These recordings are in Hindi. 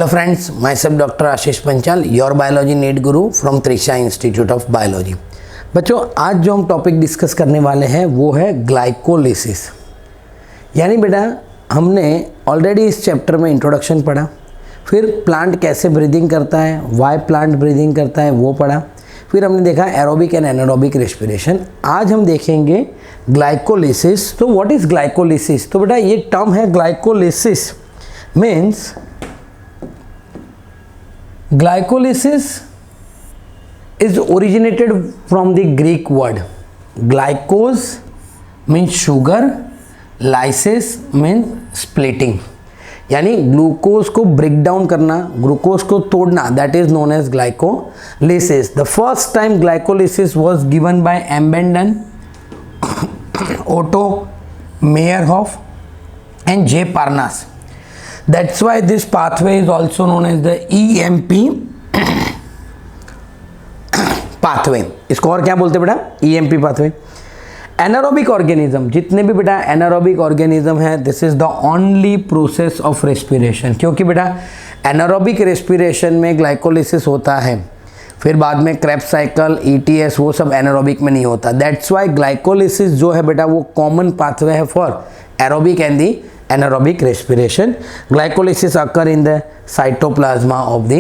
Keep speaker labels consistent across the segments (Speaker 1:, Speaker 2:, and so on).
Speaker 1: Hello friends, myself Dr. Ashish Panchal, your biology NEET guru from Trisha Institute of Biology। बच्चों आज जो हम टॉपिक डिस्कस करने वाले हैं वो है ग्लाइकोलिसिस। यानी बेटा हमने ऑलरेडी इस चैप्टर में इंट्रोडक्शन पढ़ा, फिर प्लांट कैसे ब्रीदिंग करता है, वाई प्लांट ब्रीदिंग करता है वो पढ़ा, फिर हमने देखा एरोबिक एंड एनारोबिक रेस्पिरेशन। आज हम देखेंगे ग्लाइकोलिसिस। तो व्हाट इज ग्लाइकोलिसिस? तो बेटा ये टर्म है glycolysis means glycolysis is originated from the Greek word glycose means sugar, lysis means splitting। यानी ग्लूकोज को ब्रेक डाउन करना, ग्लूकोज को तोड़ना, that is known as glycolysis. The first time glycolysis was given by Embden, Otto Meyerhof and J Parnas. That's why this pathway is also known as the EMP pathway। इसको और क्या बोलते हैं बेटा? EMP pathway। एनारोबिक ऑर्गेनिज्म, जितने भी बेटा एनारोबिक ऑर्गेनिज्म है, this is the only process of respiration. क्योंकि बेटा एनारोबिक रेस्पिरेशन में ग्लाइकोलिसिस होता है, फिर बाद में क्रेब्स साइकिल, ETS, वो सब एनारोबिक में नहीं होता। दैट्स वाई ग्लाइकोलिसिस जो है बेटा वो कॉमन पाथवे है for aerobic and the anaerobic respiration। glycolysis occur in the cytoplasma of the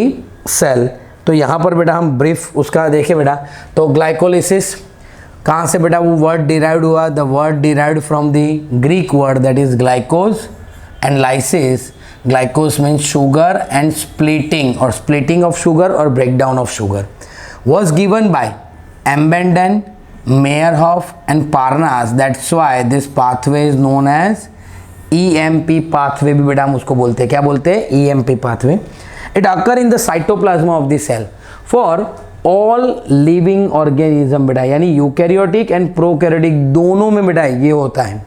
Speaker 1: cell। तो यहाँ पर बेटा हम ब्रीफ उसका देखें बेटा, तो ग्लाइकोलिसिस कहाँ से बेटा वो वर्ड डिराइव्ड हुआ? The word derived from the Greek word that is glycose and lysis. Glycose means sugar and splitting और स्प्लिटिंग ऑफ शुगर और break down of sugar was given by Embden, Meyerhof and Parnas. That's why this pathway is known as EMP pathway। भी बेटा हम उसको बोलते हैं, क्या बोलते हैं? EMP pathway। It occur in the cytoplasma of the cell for all living organism बेटा, यानी यूकैरियोटिक एंड प्रोकैरियोटिक दोनों में बेटा ये होता है।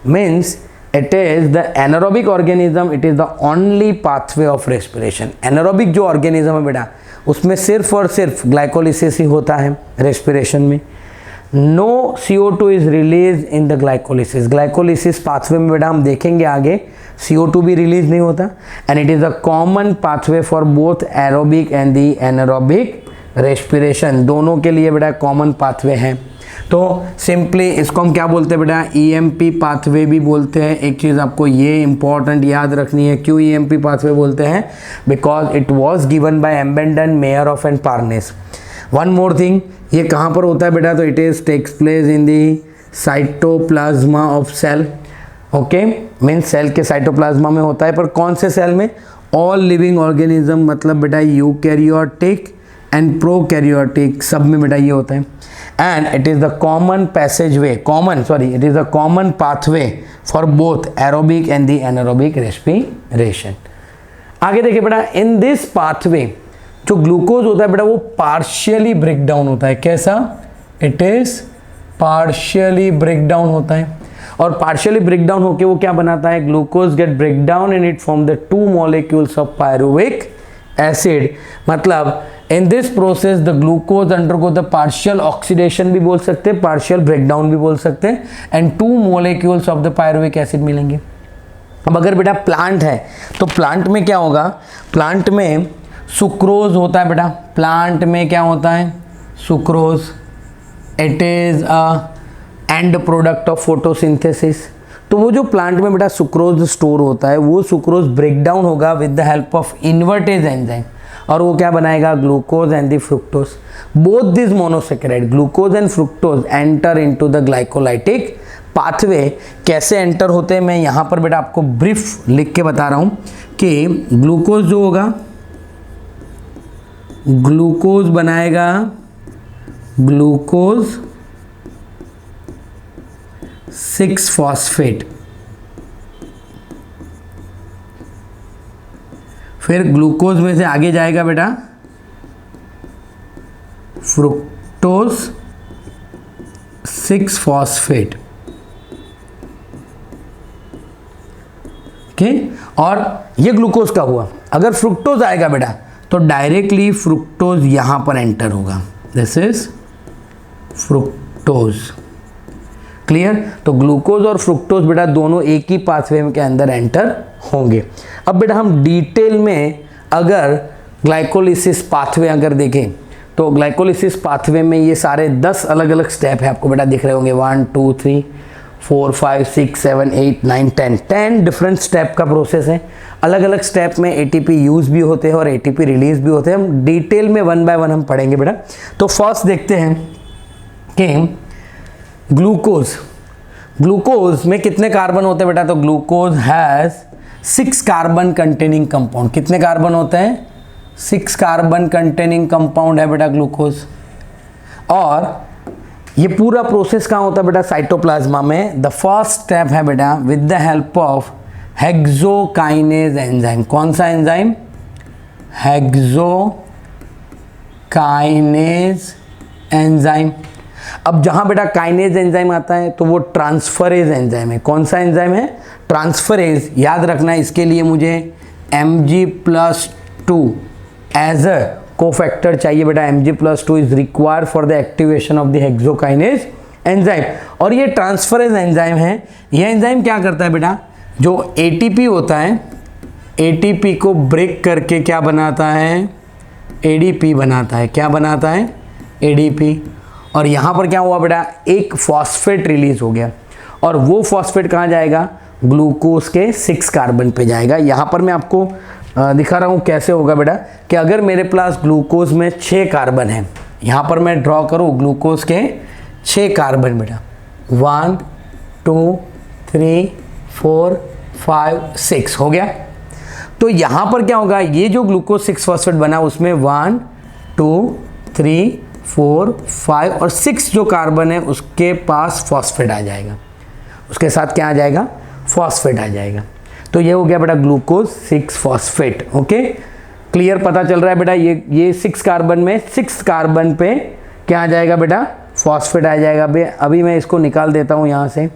Speaker 1: Means it is the anaerobic organism, it is the only pathway of respiration. Anaerobic जो ऑर्गेनिज्म है बेटा उसमें सिर्फ और सिर्फ ग्लाइकोलिसिस ही होता है रेस्पिरेशन में। No CO2 is released in the glycolysis. Glycolysis pathway में बेटा हम देखेंगे आगे CO2 भी रिलीज नहीं होता। And it is a common pathway for both aerobic and the anaerobic respiration, दोनों के लिए बेटा कॉमन पाथवे है। तो सिंपली इसको हम क्या बोलते हैं बेटा? EMP पाथवे भी बोलते हैं। एक चीज़ आपको ये इंपॉर्टेंट याद रखनी है, क्यों EMP पाथवे बोलते हैं? Because it was given by Embden, Meyerhof and Parnas. One more thing, ये कहाँ पर होता है बेटा? तो it is takes place in the cytoplasm of cell. Okay, means cell के साइटोप्लाज्मा में होता है, पर कौन से सेल में? ऑल लिविंग ऑर्गेनिज्म, मतलब बेटा यूकैरियोटिक एंड प्रोकैरियोटिक सब में बेटा ये होता है। And it is the common passage way, it is the common pathway for both aerobic and the anaerobic respiration. आगे देखिए बेटा, इन दिस पाथवे जो ग्लूकोज होता है बेटा वो पार्शियली ब्रेक डाउन होता है। कैसा? It is partially break down होता है। और पार्शियली ब्रेक डाउन होके वो क्या बनाता है? Glucose get break down and it form the 2 molecules of pyruvic acid. मतलब in this process the glucose undergo the partial oxidation भी बोल सकते हैं, पार्शियल ब्रेक डाउन भी बोल सकते हैं, and 2 molecules of the pyruvic acid मिलेंगे। अब अगर बेटा प्लांट है तो प्लांट में क्या होगा? प्लांट में सुक्रोज होता है बेटा। प्लांट में क्या होता है? Sucrose. It is a and product of photosynthesis. तो वो जो प्लांट में बेटा सुक्रोज स्टोर होता है वो सुक्रोज ब्रेक डाउन होगा with the help of invertase enzyme, और वो क्या बनाएगा? Glucose and the fructose. Both this monosaccharide glucose and fructose enter into the glycolytic pathway. कैसे एंटर होते हैं मैं यहाँ पर बेटा आपको ब्रीफ लिख के बता रहा हूँ कि ग्लूकोज जो होगा, ग्लूकोज बनाएगा ग्लूकोज 6-फॉस्फेट, फिर ग्लूकोज में से आगे जाएगा बेटा फ्रुक्टोज 6-फॉस्फेट। ओके, और ये ग्लूकोज का हुआ। अगर फ्रुक्टोज आएगा बेटा तो डायरेक्टली फ्रुक्टोज यहां पर एंटर होगा। This is fructose. क्लियर? तो ग्लूकोज और फ्रुक्टोज बेटा दोनों एक ही पाथवे के अंदर एंटर होंगे। अब बेटा हम डिटेल में अगर ग्लाइकोलिसिस पाथवे अगर देखें तो ग्लाइकोलिसिस पाथवे में ये सारे 10 अलग अलग स्टेप है, आपको बेटा दिख रहे होंगे 1 2 3 4 5 6 7 8 9 10 डिफरेंट स्टेप का प्रोसेस है। अलग अलग स्टेप में एटीपी यूज भी होते हैं और एटीपी रिलीज भी होते हैं। हम डिटेल में 1 बाय 1 हम पढ़ेंगे बेटा। तो फर्स्ट देखते हैं कि ग्लूकोज में कितने कार्बन होते हैं बेटा। तो glucose has 6 carbon containing compound. कितने कार्बन होते हैं? 6 कार्बन कंटेनिंग कंपाउंड है बेटा ग्लूकोज। और ये पूरा प्रोसेस कहाँ होता है बेटा? साइटोप्लाज्मा में। द फर्स्ट स्टेप है बेटा with the help of hexokinase enzyme. कौन सा एंजाइम? Hexokinase enzyme. अब जहां बेटा काइनेज एंजाइम आता है तो वो ट्रांसफरेज एंजाइम है। कौन सा एंजाइम है? ट्रांसफरेज। याद रखना है, इसके लिए मुझे Mg+2 एज अ कोफैक्टर चाहिए बेटा। Mg+2 is required for the activation of the hexokinase enzyme. और ये ट्रांसफरेज एंजाइम है। ये एंजाइम क्या करता है बेटा? जो ATP होता है, ATP को ब्रेक करके क्या बनाता है? ADP बनाता है। क्या बनाता है? ADP। और यहाँ पर क्या हुआ बेटा? एक फॉस्फेट रिलीज हो गया और वो फॉस्फेट कहाँ जाएगा? ग्लूकोज के 6 कार्बन पे जाएगा। यहाँ पर मैं आपको दिखा रहा हूँ कैसे होगा बेटा कि अगर मेरे पास ग्लूकोज में 6 कार्बन है, यहाँ पर मैं ड्रॉ करूँ ग्लूकोज के 6 कार्बन बेटा, 1 2 3 4 5 6 हो गया। तो यहाँ पर क्या होगा? ये जो ग्लूकोज 6 फॉस्फेट बना उसमें 1 2 3 4 5 और 6 जो कार्बन है उसके पास फॉस्फेट आ जाएगा। उसके साथ क्या आ जाएगा? फॉस्फेट आ जाएगा। तो ये हो गया बेटा ग्लूकोज 6 फॉस्फेट। Okay, clear? पता चल रहा है बेटा? ये 6 कार्बन में 6 कार्बन पे क्या आ जाएगा बेटा? फॉस्फेट आ जाएगा। अभी मैं इसको निकाल देता हूँ यहाँ से,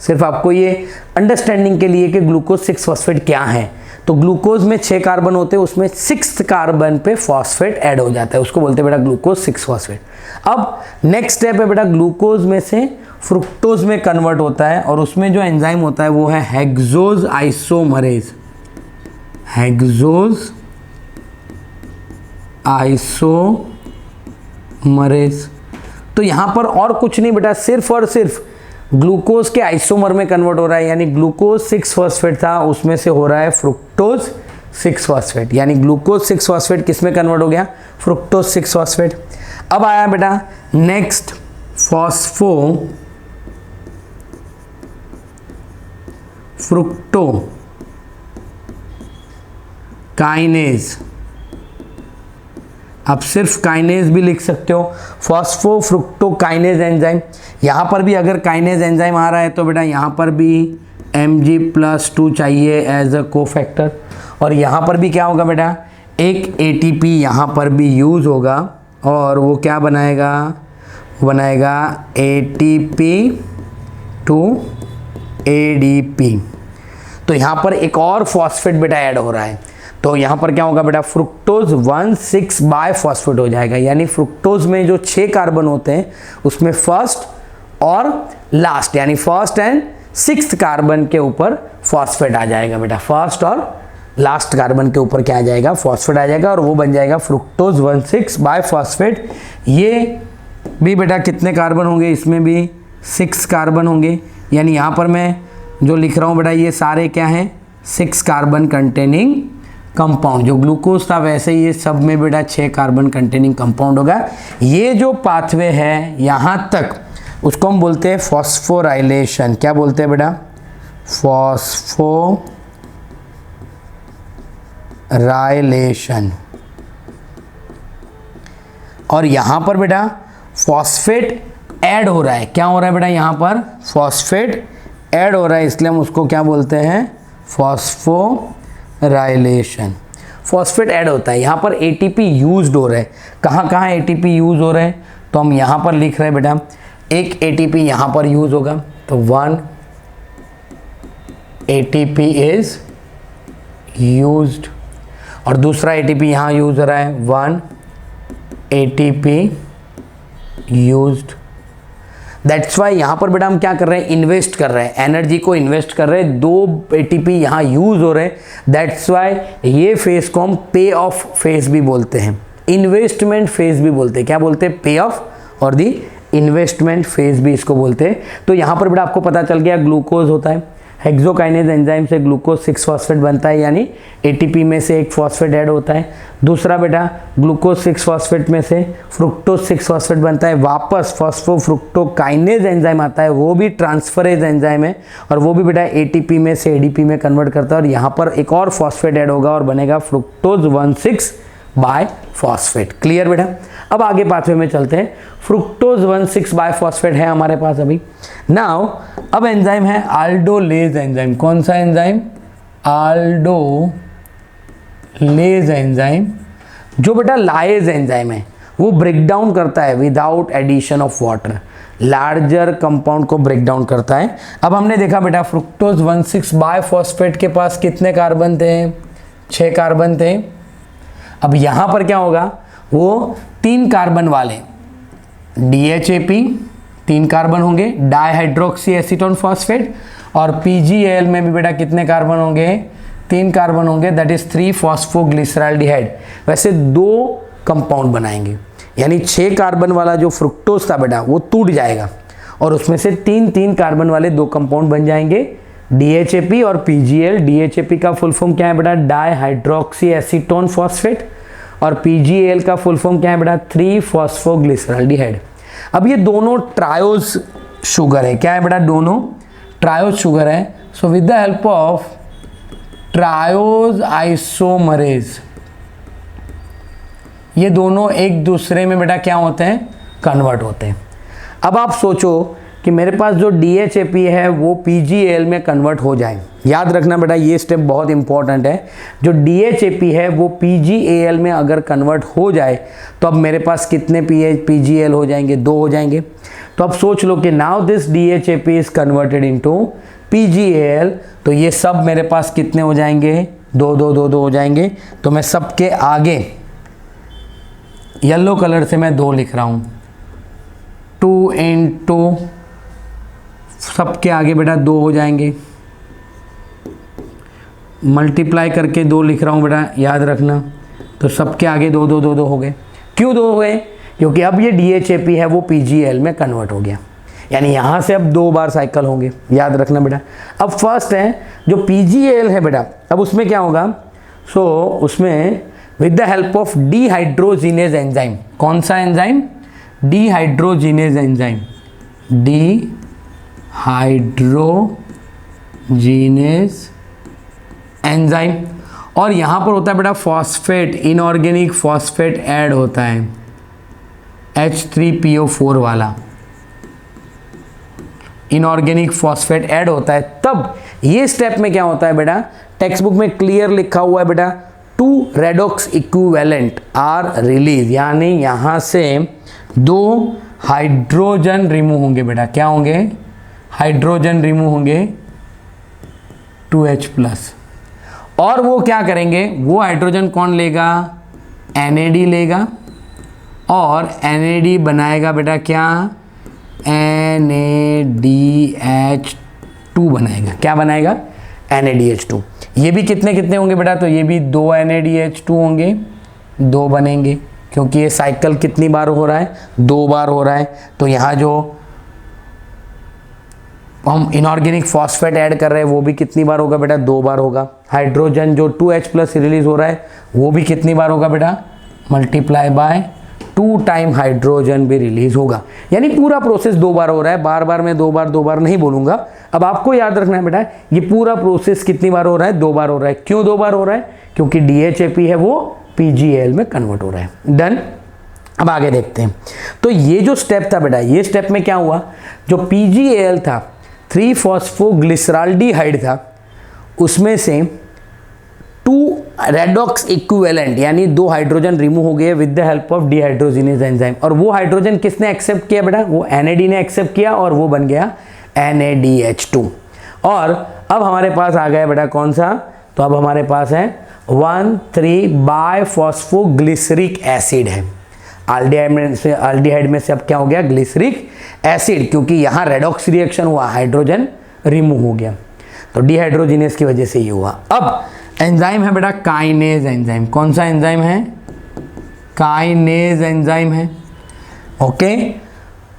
Speaker 1: सिर्फ आपको ये अंडरस्टैंडिंग के लिए कि ग्लूकोज 6 फॉस्फेट क्या है। तो ग्लूकोज में 6 कार्बन होते हैं, उसमें 6th कार्बन पे फॉस्फेट ऐड हो जाता है, उसको बोलते हैं बेटा ग्लूकोज 6 फॉस्फेट। अब नेक्स्ट स्टेप है बेटा, ग्लूकोज में से फ्रुक्टोज में कन्वर्ट होता है और उसमें जो एंजाइम होता है वो है हेक्सोज आइसोमरेज। Hexose isomerase. तो यहाँ पर और कुछ नहीं बेटा, सिर्फ और सिर्फ ग्लूकोज के आइसोमर में कन्वर्ट हो रहा है। यानी ग्लूकोज 6 फॉस्फेट था, उसमें से हो रहा है फ्रुक्टोज 6 फॉस्फेट। यानी ग्लूकोज 6 फॉस्फेट किस में कन्वर्ट हो गया? Fructose 6 phosphate. अब आया बेटा नेक्स्ट फ्रुक्टोकाइनेज। आप सिर्फ काइनेज भी लिख सकते हो, फॉस्फोफ्रुक्टोकाइनेज एंजाइम। यहाँ पर भी अगर काइनेज एंजाइम आ रहा है तो बेटा यहाँ पर भी Mg+2 चाहिए एज अ कोफैक्टर। और यहाँ पर भी क्या होगा बेटा? एक ATP यहाँ पर भी यूज़ होगा और वो क्या बनाएगा? वो बनाएगा ATP to ADP। तो यहाँ पर एक और फॉस्फेट बेटा ऐड हो रहा है। तो यहाँ पर क्या होगा बेटा? फ्रुक्टोज 1,6 बाय फॉस्फेट हो जाएगा। यानी फ्रुक्टोज में जो 6 कार्बन होते हैं उसमें फर्स्ट और लास्ट यानी फर्स्ट एंड 6th कार्बन के ऊपर फॉस्फेट आ जाएगा बेटा। फर्स्ट और लास्ट कार्बन के ऊपर क्या आ जाएगा? फॉस्फेट आ जाएगा और वो बन जाएगा फ्रुक्टोज 1,6 बाय फॉस्फेट। ये भी बेटा कितने कार्बन होंगे? इसमें भी 6 कार्बन होंगे। यानी यहाँ पर मैं जो लिख रहा हूँ बेटा ये सारे क्या हैं? 6 कार्बन कंटेनिंग कंपाउंड। जो ग्लूकोज था वैसे ही ये सब में बेटा 6 कार्बन कंटेनिंग कंपाउंड होगा। ये जो पाथवे है यहाँ तक उसको हम बोलते हैं फॉस्फोराइलेशन। क्या बोलते हैं बेटा? फॉस्फोराइलेशन। और यहाँ पर बेटा फॉस्फेट ऐड हो रहा है। क्या हो रहा है बेटा? यहाँ पर फॉस्फेट ऐड हो रहा है, इसलिए हम उसको क्या बोलते हैं? फॉस्फोराइलेशन। फॉस्फेट ऐड होता है, यहाँ पर ATP यूज्ड हो रहा है। कहाँ कहाँ ATP यूज हो रहा है? तो हम यहाँ पर लिख रहे हैं बेटा, एक ATP यहाँ पर यूज होगा तो 1 ATP इज यूज्ड और दूसरा ATP यहाँ यूज हो रहा है 1 ATP यूज्ड। दैट्स वाई यहाँ पर बेटा हम क्या कर रहे हैं, इन्वेस्ट कर रहे हैं, एनर्जी को इन्वेस्ट कर रहे हैं, 2 ATP यहाँ यूज हो रहे हैं। दैट्स वाई ये फेज को हम पे ऑफ फेज भी बोलते हैं, इन्वेस्टमेंट फेज भी बोलते हैं। क्या बोलते हैं, पे ऑफ और दी इन्वेस्टमेंट फेज भी इसको बोलते हैं। तो यहाँ पर बेटा आपको पता चल गया ग्लूकोज होता है, हेक्सोकाइनेज एंजाइम से ग्लूकोज 6 फॉस्फेट बनता है, यानी एटीपी में से एक फॉस्फेट ऐड होता है। दूसरा बेटा ग्लूकोज 6 फॉस्फेट में से फ्रुक्टोज 6 फॉस्फेट बनता है, वापस फॉस्फोफ्रुक्टोकाइनेज एंजाइम आता है, वो भी ट्रांसफरेज एंजाइम है और वो भी बेटा एटीपी में से एडीपी में कन्वर्ट करता है और यहाँ पर एक और फॉस्फेट ऐड होगा और बनेगा फ्रुक्टोज 1,6 बायफॉस्फेट। क्लियर बेटा। अब आगे पाथवे में चलते हैं। फ्रुक्टोज 1,6 बायफॉस्फेट है हमारे पास अभी। नाउ अब एंजाइम है आल्डोलेज एंजाइम। कौन सा एंजाइम, आल्डोलेज एंजाइम, जो बेटा लाइज एंजाइम है, वो ब्रेक डाउन करता है without addition of water, larger compound को ब्रेक डाउन करता है। अब हमने देखा बेटा फ्रुक्टोज 1,6 बायफॉस्फेट के पास कितने कार्बन थे, 6 कार्बन थे। अब यहाँ पर क्या होगा, वो 3 कार्बन वाले DHAP 3 कार्बन होंगे, डाइहाइड्रोक्सी एसीटोन फॉस्फेट, और PgAl में भी बेटा कितने कार्बन होंगे, 3 कार्बन होंगे, दैट इज 3 फॉस्फोग्लिसराल्डिहाइड। वैसे 2 कंपाउंड बनाएंगे, यानी 6 कार्बन वाला जो फ्रुक्टोज था बेटा वो टूट जाएगा और उसमें से 3 कार्बन वाले 2 कंपाउंड बन जाएंगे, DHAP और PgAl। DHAP का फुल फॉर्म क्या है बेटा, डाइहाइड्रोक्सी एसीटोन फॉस्फेट, और PgAl का फुल फॉर्म क्या है बेटा, 3 फॉस्फोग्लिसराल्डिहाइड। अब ये दोनों ट्रायोज शुगर है, क्या है बेटा, दोनों ट्रायोज शुगर है। So with the help of triose isomerase ये दोनों एक दूसरे में बेटा क्या होते हैं, कन्वर्ट होते हैं। अब आप सोचो कि मेरे पास जो DHAP है वो PgAl में कन्वर्ट हो जाए। याद रखना बेटा ये स्टेप बहुत इंपॉर्टेंट है, जो DHAP है वो PgAl में अगर कन्वर्ट हो जाए तो अब मेरे पास कितने PgAl हो जाएंगे, 2 हो जाएंगे। तो अब सोच लो कि now this DHAP is converted into PgAl, तो ये सब मेरे पास कितने हो जाएंगे, 2 2 2 2 हो जाएंगे। तो मैं सबके आगे येलो कलर से मैं 2 लिख रहा हूँ, 2 इंटू सबके आगे बेटा 2 हो जाएंगे, मल्टीप्लाई करके 2 लिख रहा हूँ बेटा, याद रखना। तो सबके आगे 2 2 2 2 हो गए। क्यों 2 हो गए, क्योंकि अब ये DHAP है वो PgAl में कन्वर्ट हो गया, यानी यहाँ से अब 2 बार साइकिल होंगे, याद रखना बेटा। अब फर्स्ट है जो PgAl है बेटा, अब उसमें क्या होगा, सो उसमें with the help of dehydrogenase enzyme. कौन सा enzyme, dehydrogenase enzyme, dehydrogenase enzyme. और यहाँ पर होता है बेटा फॉस्फेट, इनऑर्गेनिक फॉस्फेट ऐड होता है, H3PO4 वाला इनऑर्गेनिक फॉस्फेट ऐड होता है। तब ये स्टेप में क्या होता है बेटा, टेक्स्ट बुक में क्लियर लिखा हुआ है बेटा, 2 रेडॉक्स इक्विवेलेंट आर रिलीज, यानी यहाँ से 2 हाइड्रोजन रिमूव होंगे बेटा। क्या होंगे, हाइड्रोजन रिमूव होंगे 2H+। और वो क्या करेंगे, वो हाइड्रोजन कौन लेगा, NAD लेगा, और NAD बनाएगा बेटा क्या, NADH2 बनाएगा। क्या बनाएगा, NADH2। ये भी कितने कितने होंगे बेटा, तो ये भी 2 NADH2 होंगे, 2 बनेंगे, क्योंकि ये साइकिल कितनी बार हो रहा है, 2 बार हो रहा है। तो यहाँ जो हम इनऑर्गेनिक फॉस्फेट ऐड कर रहे हैं वो भी कितनी बार होगा बेटा, 2 बार होगा। हाइड्रोजन जो 2H+ रिलीज हो रहा है वो भी कितनी बार होगा बेटा, मल्टीप्लाई बाय 2 टाइम हाइड्रोजन भी रिलीज होगा। यानी पूरा प्रोसेस 2 बार हो रहा है, बार बार मैं 2 बार नहीं बोलूंगा। अब आपको याद रखना है बेटा ये पूरा प्रोसेस कितनी बार हो रहा है, 2 बार हो रहा है। क्यों 2 बार हो रहा है, क्योंकि DHAP है वो PgAl में कन्वर्ट हो रहा है। डन। अब आगे देखते हैं। तो ये जो स्टेप था बेटा, ये स्टेप में क्या हुआ, जो PgAl था 3 फॉस्फोग्लिसराल्डिहाइड था, उसमें से 2 रेडॉक्स इक्विवेलेंट यानी 2 हाइड्रोजन रिमूव हो गए with the help of dehydrogenase enzyme. और वो हाइड्रोजन किसने एक्सेप्ट किया बेटा, वो NAD ने एक्सेप्ट किया और वो बन गया NADH2। और अब हमारे पास आ गया बेटा कौन सा, तो अब हमारे पास है 1,3 बायफॉस्फोग्लिसरिक एसिड है। अल्डिहाइड में से अब क्या हो गया, ग्लिसरिक एसिड, क्योंकि यहाँ रेडॉक्स रिएक्शन हुआ, हाइड्रोजन रिमूव हो गया, तो डिहाइड्रोजिनेस की वजह से ये हुआ। अब एंजाइम है बेटा काइनेज एंजाइम। कौन सा एंजाइम है, काइनेज एंजाइम है, ओके।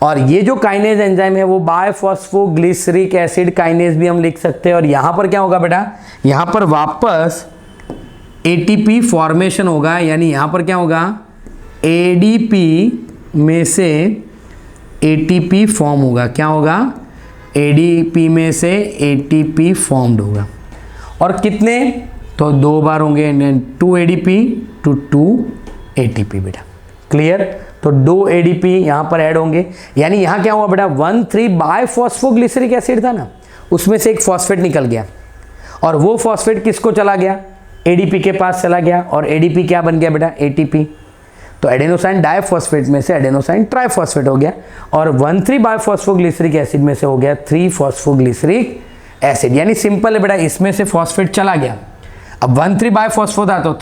Speaker 1: और ये जो काइनेज एंजाइम है वो बायफॉस्फोग्लिसरिक एसिड काइनेज भी हम लिख सकते हैं। और यहाँ पर क्या होगा बेटा, यहाँ पर वापस एटीपी फॉर्मेशन होगा, यानी यहाँ पर क्या होगा, एडीपी में से एटीपी फॉर्म होगा। क्या होगा, एडीपी में से एटीपी फॉर्म्ड होगा। और कितने, तो 2 बार होंगे, 2 एडीपी टू 2 एटीपी बेटा, क्लियर। तो 2 एडीपी यहाँ पर ऐड होंगे, यानी यहाँ क्या हुआ बेटा, 1,3 बायफॉस्फोग्लिसरिक एसिड था ना, उसमें से एक फॉस्फेट निकल गया, और वो फॉस्फेट किसको चला गया, एडीपी के पास चला गया, और एडीपी क्या बन गया बेटा, एटीपी। तो एडेनोसाइन डाइफॉस्फेट में से एडेनोसाइन ट्राइफॉस्फेट हो गया, और 1,3 बायफॉस्फोग्लिसरिक एसिड में से हो गया 3 फॉस्फोग्लिसरिक एसिड। यानी सिंपल है बेटा, इसमें से फॉस्फेट चला गया, अब 1,3 बायफॉस्फो था तो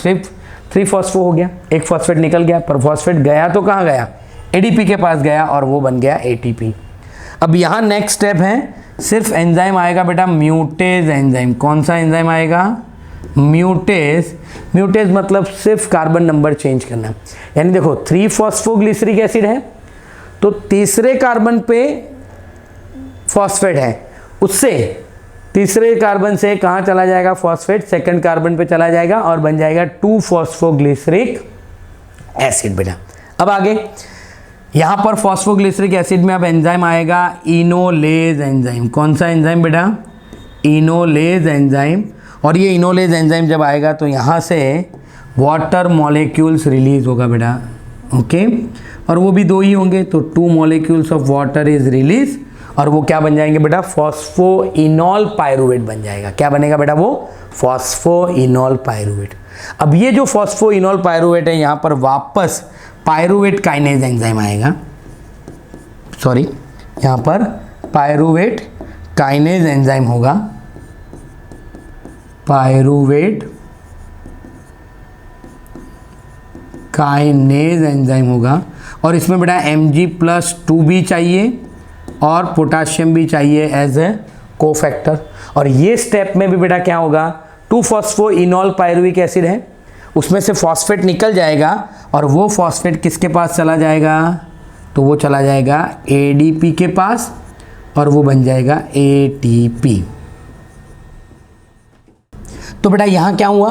Speaker 1: 3 फॉस्फो हो गया, एक फॉस्फेट निकल गया, पर फॉस्फेट गया तो कहाँ गया, एडीपी के पास गया, और वो बन गया एटीपी। अब यहाँ नेक्स्ट स्टेप है, सिर्फ एंजाइम आएगा बेटा म्यूटेज एंजाइम। कौन सा एंजाइम आएगा, म्यूटेज। म्यूटेज मतलब सिर्फ कार्बन नंबर चेंज करना है, यानी देखो 3 फॉस्फोग्लिसरिक एसिड है, तो तीसरे कार्बन पे फॉस्फेट है, उससे तीसरे कार्बन से कहाँ चला जाएगा फॉस्फेट, सेकंड कार्बन पे चला जाएगा और बन जाएगा 2 फॉस्फोग्लिसरिक एसिड बेटा। अब आगे यहाँ पर फॉस्फोग्लिसरिक एसिड में अब एंजाइम आएगा इनोलेज एंजाइम। कौन सा एंजाइम बेटा, इनोलेज एंजाइम। और ये इनोलेज एंजाइम जब आएगा तो यहाँ से वाटर मॉलिक्यूल्स रिलीज होगा बेटा, ओके। और वो भी 2 ही होंगे, तो 2 molecules of water is release, और वो क्या बन जाएंगे बेटा, फॉस्फोइनॉल पायरुवेट बन जाएगा। क्या बनेगा बेटा, वो फॉस्फोइनॉल पायरुवेट। अब ये जो फॉस्फोइनॉल पायरुवेट है, यहाँ पर वापस पायरुवेट काइनेज एंजाइम आएगा, सॉरी यहाँ पर पायरुवेट काइनेज एंजाइम होगा, पायरुवेट काइनेज एंजाइम होगा। और इसमें बेटा Mg+2 भी चाहिए और पोटाशियम भी चाहिए एज ए कोफैक्टर। और ये स्टेप में भी बेटा क्या होगा, 2 फॉस्फोइनॉल पायरुविक एसिड है, उसमें से फॉस्फेट निकल जाएगा, और वो फॉस्फेट किसके पास चला जाएगा, तो वो चला जाएगा एडीपी के पास, और वो बन जाएगा एटीपी। तो बेटा यहाँ क्या हुआ,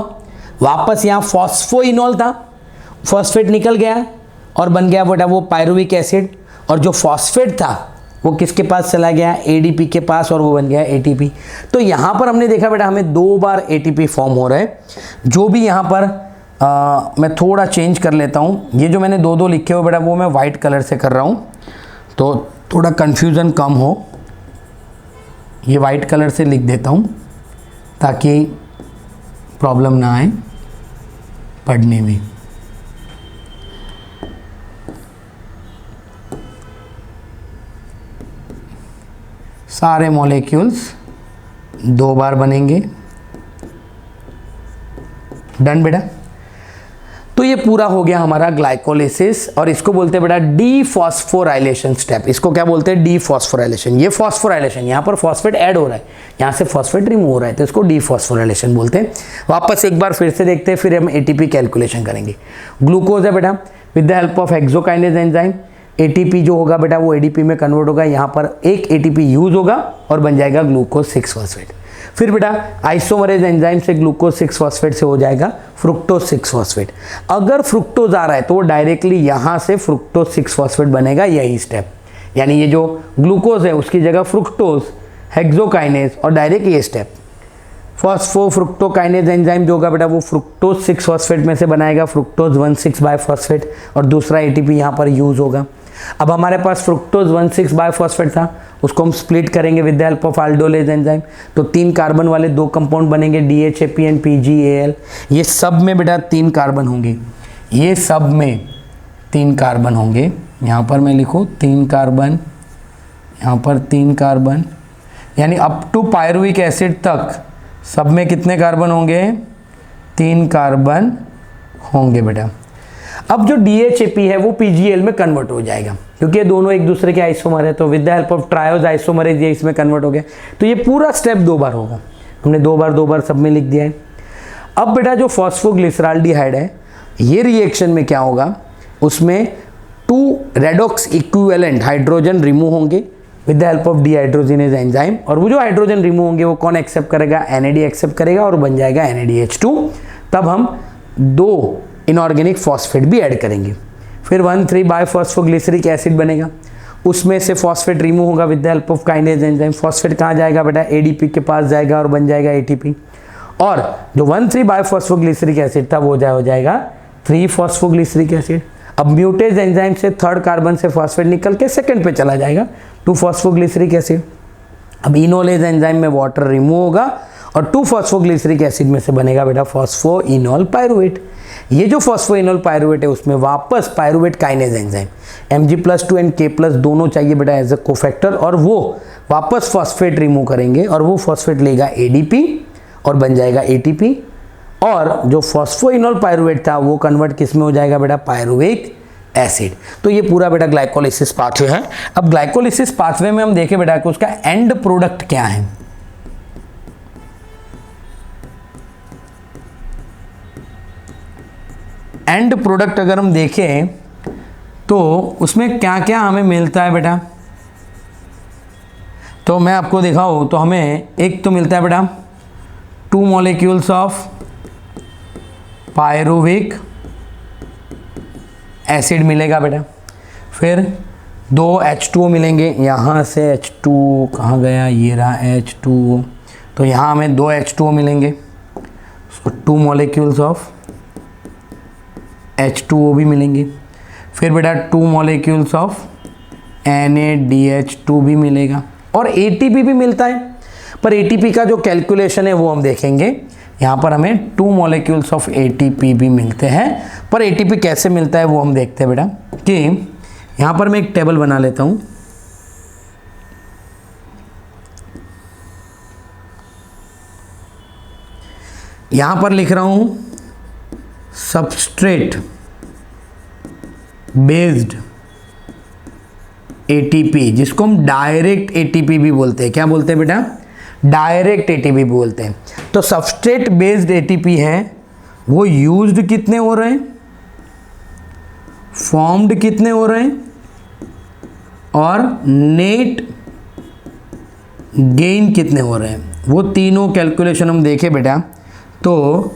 Speaker 1: वापस यहाँ फॉस्फोइनॉल था, फॉस्फेट निकल गया और बन गया बेटा वो पायरुविक एसिड, और जो फॉस्फेट था वो किसके पास चला गया, एडीपी के पास, और वो बन गया एटीपी। तो यहाँ पर हमने देखा बेटा हमें 2 बार एटीपी फॉर्म हो रहा है। जो भी यहाँ पर मैं थोड़ा चेंज कर लेता हूँ, ये जो मैंने 2 लिखे हुए बेटा वो मैं वाइट कलर से कर रहा हूँ, तो थोड़ा कन्फ्यूज़न कम हो, ये वाइट कलर से लिख देता हूँ ताकि प्रॉब्लम ना आए पढ़ने में। सारे मॉलिक्यूल्स 2 बार बनेंगे, डन बेटा। तो ये पूरा हो गया हमारा ग्लाइकोलिसिस, और इसको बोलते हैं बेटा डीफॉस्फोराइलेशन स्टेप। इसको क्या बोलते हैं, डीफॉस्फोराइलेशन। ये फॉस्फोराइलेशन, यहाँ पर फॉस्फेट ऐड हो रहा है, यहाँ से फॉस्फेट रिमूव हो रहा है, तो इसको डीफॉस्फोराइलेशन बोलते हैं। वापस एक बार फिर से देखते हैं, फिर हम एटीपी कैलकुलेशन करेंगे। ग्लूकोज है बेटा, with the help of hexokinase enzyme ATP जो होगा बेटा वो एडीपी में कन्वर्ट होगा, यहाँ पर एक एटीपी यूज होगा और बन जाएगा ग्लूकोज 6 फॉस्फेट। फिर बेटा आइसोमरेज एंजाइम से ग्लूकोज 6 फॉस्फेट से हो जाएगा फ्रुक्टोज 6 फॉस्फेट। अगर फ्रुक्टोज आ रहा है तो वो डायरेक्टली यहाँ से फ्रुक्टोज 6 फॉस्फेट बनेगा, यही स्टेप। यानी ये जो ग्लूकोज है उसकी जगह फ्रुक्टोज, हेक्सोकाइनेज और डायरेक्ट ये स्टेप। फॉस्फोफ्रुक्टोकाइनेज एंजाइम जो होगा बेटा वो फ्रुक्टोज 6 फॉस्फेट में से बनाएगा फ्रुक्टोज 1,6 बायफॉस्फेट, और दूसरा एटीपी यहाँ पर यूज होगा। अब हमारे पास फ्रुक्टोज 1,6 बायफॉस्फेट था, उसको हम स्प्लिट करेंगे with the help of aldolase enzyme, तो 3 कार्बन वाले 2 कंपाउंड बनेंगे DHAP एंड PGAL। ये सब में बेटा 3 कार्बन होंगे, ये सब में 3 कार्बन होंगे। यहाँ पर मैं लिखूँ 3 कार्बन, यहाँ पर 3 कार्बन, यानी अप टू पायरुविक एसिड तक सब में कितने कार्बन होंगे, 3 कार्बन होंगे बेटा। अब जो DHAP है वो PGL में कन्वर्ट हो जाएगा, क्योंकि ये दोनों एक दूसरे के आइसोमर है, तो with the help of triose isomerase ये इसमें कन्वर्ट हो गया। तो ये पूरा स्टेप 2 बार होगा, हमने 2 बार सब में लिख दिया है। अब बेटा जो फॉस्फोग्लिसराल्डिहाइड है, ये रिएक्शन में क्या होगा, उसमें 2 रेडॉक्स इक्विवेलेंट हाइड्रोजन रिमूव होंगे with the help of dehydrogenase enzyme, और वो जो हाइड्रोजन रिमूव होंगे वो कौन एक्सेप्ट करेगा, NAD एक्सेप्ट करेगा और बन जाएगा NADH2। तब हम 2 इनऑर्गेनिक फॉस्फेट भी ऐड करेंगे, फिर 1,3 बायफॉस्फोग्लिसरिक एसिड बनेगा, उसमें से फॉस्फेट रिमूव होगा with the help of kinase enzyme. Phosphate कहाँ जाएगा बेटा, ADP के पास जाएगा और बन जाएगा ATP, और जो 1,3 बायफॉस्फोग्लिसरिक एसिड था वो हो जाएगा 3 फॉस्फोग्लिसरिक एसिड। अब म्यूटेज एंजाइम से 3rd कार्बन से फॉस्फेट निकल के 2nd पे चला जाएगा 2 फॉस्फोग्लिसरिक एसिड। अब इनोलेज एंजाइम में वाटर रिमूव होगा और 2 फॉस्फोग्लिसरिक एसिड में से बनेगा बेटा फॉस्फोइनोल पायरुवेट। ये जो फॉस्फोइनोल पायरुवेट है उसमें वापस pyruvate kinase enzyme Mg+2 and K+ दोनों चाहिए बेटा एज अ कोफैक्टर, और वो वापस फॉस्फेट रिमूव करेंगे और वो फॉस्फेट लेगा ADP और बन जाएगा ATP, और जो फॉस्फोइनोल पायरुवेट था वो कन्वर्ट किस में हो जाएगा बेटा, पायरुवेट एसिड। तो ये पूरा बेटा ग्लाइकोलिसिस पाथवे है। अब ग्लाइकोलिसिस पाथवे में हम देखें बेटा कि उसका एंड प्रोडक्ट क्या है। एंड प्रोडक्ट अगर हम देखें तो उसमें क्या क्या हमें मिलता है बेटा, तो मैं आपको दिखाऊं तो हमें एक तो मिलता है बेटा 2 मॉलिक्यूल्स ऑफ पायरुविक एसिड मिलेगा बेटा, फिर 2 H2O मिलेंगे, यहाँ से H2 कहाँ गया, ये रहा H2O, तो यहाँ हमें 2 H2O मिलेंगे, सो 2 मॉलिक्यूल्स ऑफ H2O भी मिलेंगे, फिर बेटा 2 मॉलिक्यूल्स ऑफ NaDH2 भी मिलेगा, और ATP भी मिलता है, पर ATP का जो कैलकुलेशन है वो हम देखेंगे। यहाँ पर हमें 2 मॉलिक्यूल्स ऑफ ATP भी मिलते हैं, पर ATP कैसे मिलता है वो हम देखते हैं बेटा, कि यहाँ पर मैं एक टेबल बना लेता हूँ। यहाँ पर लिख रहा हूँ सबस्ट्रेट बेस्ड ATP, जिसको हम डायरेक्ट ATP भी बोलते हैं। क्या बोलते हैं बेटा, डायरेक्ट ATP भी बोलते हैं। तो सबस्ट्रेट बेस्ड ATP है वो यूज्ड कितने हो रहे हैं, फॉर्म्ड कितने हो रहे हैं, और नेट गेन कितने हो रहे हैं, वो तीनों कैलकुलेशन हम देखें बेटा। तो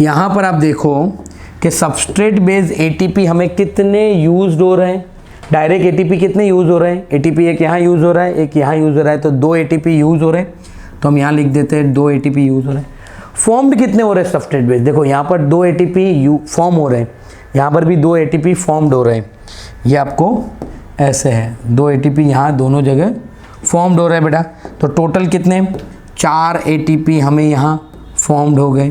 Speaker 1: यहाँ पर आप देखो कि सबस्ट्रेट बेस्ड ATP हमें कितने यूज्ड हो रहे हैं, डायरेक्ट ATP कितने यूज़ हो रहे हैं, ATP एक यहाँ यूज़ हो रहा है, एक यहाँ यूज़ हो रहा है, तो 2 ATP यूज़ हो रहे हैं, तो हम यहाँ लिख देते हैं 2 ATP यूज़ हो रहे हैं। फॉर्म्ड कितने हो रहे हैं सबस्ट्रेट बेस, देखो यहाँ पर 2 ATP फॉर्म हो रहे हैं, यहाँ पर भी 2 ATP फॉर्म्ड हो रहे हैं, ये आपको ऐसे है 2 ATP यहाँ दोनों जगह फॉर्म्ड हो रहे हैं बेटा। तो टोटल कितने, 4 ATP हमें यहाँ फॉर्म्ड हो गए,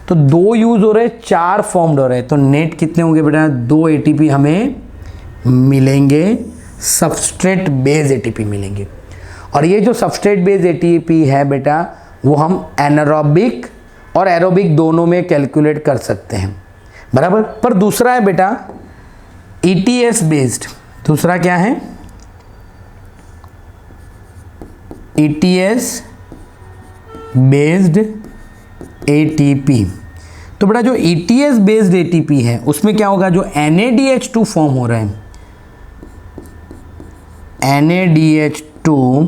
Speaker 1: तो 2 यूज़ हो रहे हैं, 4 फॉर्म्ड हो रहे हैं, तो नेट कितने होंगे बेटा, 2 ATP हमें मिलेंगे, सबस्ट्रेट बेस ATP मिलेंगे। और ये जो सबस्ट्रेट बेस ATP है बेटा वो हम एनारोबिक और एरोबिक दोनों में कैलकुलेट कर सकते हैं, बराबर। पर दूसरा है बेटा ETS बेस्ड, दूसरा क्या है, ETS बेस्ड ATP। तो बेटा जो ETS बेस्ड ATP है उसमें क्या होगा, जो NaDH2 फॉर्म हो रहा है, NaDH2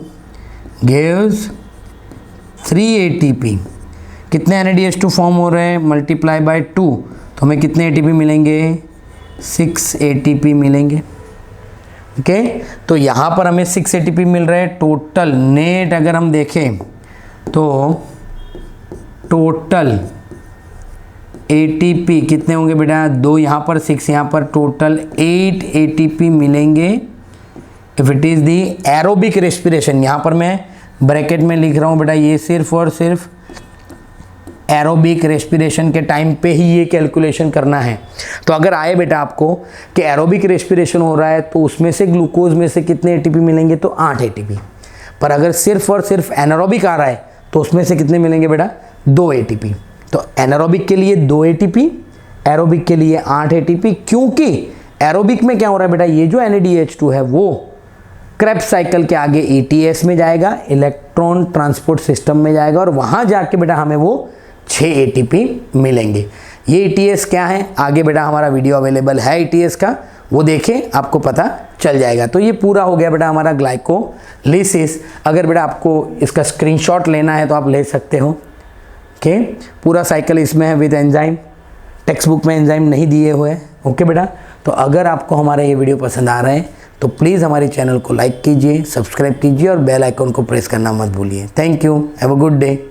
Speaker 1: gives 3 ATP। कितने NaDH2 फॉर्म हो रहे हैं, मल्टीप्लाई बाय 2, तो हमें कितने ATP मिलेंगे, 6 ATP मिलेंगे। ओके, तो यहाँ पर हमें 6 ATP मिल रहे हैं। टोटल नेट अगर हम देखें तो टोटल ATP कितने होंगे बेटा, 2 यहाँ पर 6 यहाँ पर, टोटल 8 ATP मिलेंगे if it is the aerobic respiration. यहाँ पर मैं ब्रैकेट में लिख रहा हूँ बेटा, ये सिर्फ और सिर्फ एरोबिक रेस्पिरेशन के टाइम पे ही ये कैलकुलेशन करना है। तो अगर आए बेटा आपको कि एरोबिक रेस्पिरेशन हो रहा है तो उसमें से ग्लूकोज में से कितने ATP मिलेंगे, तो 8 ATP। पर अगर सिर्फ और सिर्फ एनारोबिक आ रहा है तो उसमें से कितने मिलेंगे बेटा, 2 ATP। तो एनारोबिक के लिए 2 ATP, एरोबिक के लिए 8 ATP, क्योंकि एरोबिक में क्या हो रहा है बेटा, ये जो NADH2 है वो क्रेब्स साइकिल के आगे ETS में जाएगा, इलेक्ट्रॉन ट्रांसपोर्ट सिस्टम में जाएगा, और वहाँ जाके बेटा हमें वो 6 ATP मिलेंगे। ये ETS क्या है, आगे बेटा हमारा वीडियो अवेलेबल है ETS का, वो देखें, आपको पता चल जाएगा। तो ये पूरा हो गया बेटा हमारा ग्लाइकोलिसिस। अगर बेटा आपको इसका स्क्रीनशॉट लेना है तो आप ले सकते हो। ओके, पूरा साइकिल इसमें है विद एंजाइम, टेक्स्ट बुक में एंजाइम नहीं दिए हुए हैं। ओके बेटा, तो अगर आपको हमारा ये वीडियो पसंद आ रहा है तो प्लीज़ हमारे चैनल को लाइक कीजिए, सब्सक्राइब कीजिए और बेल आइकन को प्रेस करना मत भूलिए। Thank you, have a good day.